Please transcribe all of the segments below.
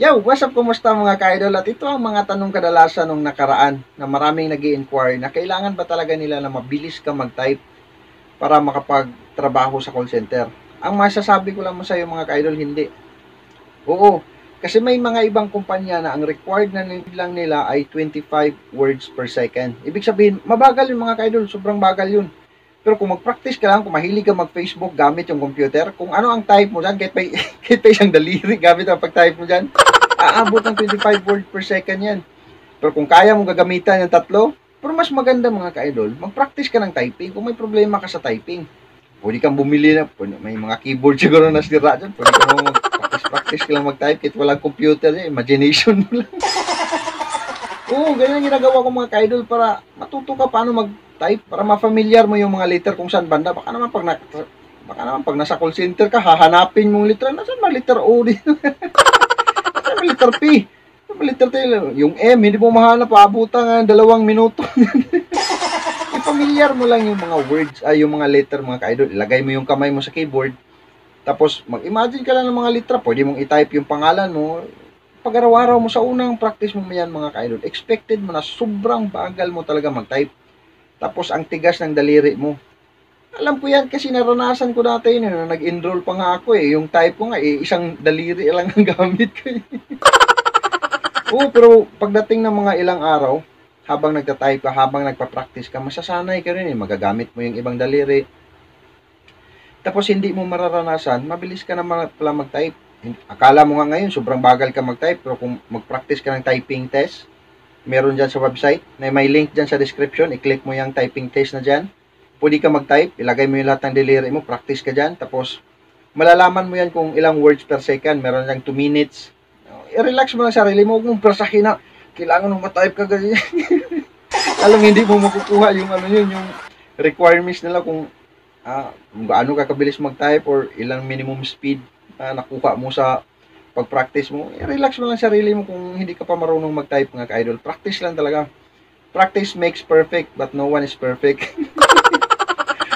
Yo, what's up? Kumusta mga ka-idol? At ito ang mga tanong kadalasan nung nakaraan na maraming nag-i-inquire na kailangan ba talaga nila na mabilis ka mag-type para makapagtrabaho sa call center. Ang masasabi ko lang mo sa iyo mga ka-idol, hindi. Oo, kasi may mga ibang kumpanya na ang required na lang nila ay 25 words per second. Ibig sabihin, mabagal yung mga ka-idol, sobrang bagal yun. Pero kung mag-practice ka lang, kung mahilig ka mag-Facebook gamit yung computer, kung ano ang type mo dyan, kahit pa isang daliri gamit ang pag-type mo dyan, aabot ng 25 word per second yan. Pero kung kaya mo gagamitan ng tatlo, pero mas maganda mga ka-idol, mag-practice ka ng typing. Kung may problema ka sa typing, pwede kang bumili na, may mga keyboard siguro na sira dyan, pwede ka mo mag-practice ka lang mag-type, kahit walang computer, imagination mo lang. Oo, ganyan ginagawa ko mga ka-idol para matuto ka paano mag-type, para ma-familiar mo yung mga letter kung saan banda. Baka naman pag nasa call center ka, hahanapin mong letter, nasaan mga letter O dito? Nasaan mga letter P? Nasaan mga letter T? Yung M, hindi mo mahanap, paabutan nga 2 minuto. I-familiar mo lang yung mga words, yung mga letter mga ka-idol. Ilagay mo yung kamay mo sa keyboard, tapos mag-imagine ka lang ng mga letra, pwede mong i-type yung pangalan mo. Pag araw-araw mo sa unang practice mo yan mga ka-idol, expected mo na sobrang bagal mo talaga mag-type. Tapos ang tigas ng daliri mo. Alam ko yan kasi naranasan ko dati yun, na nag-enroll pa nga ako eh. Yung type ko nga isang daliri lang ang gamit ko eh. Oo, pero pagdating ng mga ilang araw, habang nagta-type ka, habang nagpa-practice ka, masasanay ka rin eh. Magagamit mo yung ibang daliri. Tapos hindi mo mararanasan, mabilis ka naman pala mag-type. Akala mo nga ngayon, sobrang bagal ka mag-type, pero kung mag-practice ka ng typing test, meron dyan sa website, na may link dyan sa description, i-click mo yung typing test na dyan, pwede ka mag-type, ilagay mo yung lahat ng daliri mo, practice ka dyan, tapos malalaman mo yan kung ilang words per second, meron dyan 2 minutes, i-relax mo lang sarili mo, huwag mong prasahin na, kailangan mo ma-type ka ganyan. Alam, hindi mo makukuha yung yung requirements nila kung gaano ka kabilis mag-type or ilang minimum speed nakuha mo sa pag-practice mo. I-relax mo lang sarili mo kung hindi ka pa marunong mag-type mga ka-idol. Practice lang talaga. Practice makes perfect, but no one is perfect.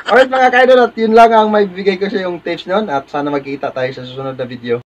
Alright mga ka-idol, at yun lang ang may bibigay ko sa yung tips nun, at sana magkita tayo sa susunod na video.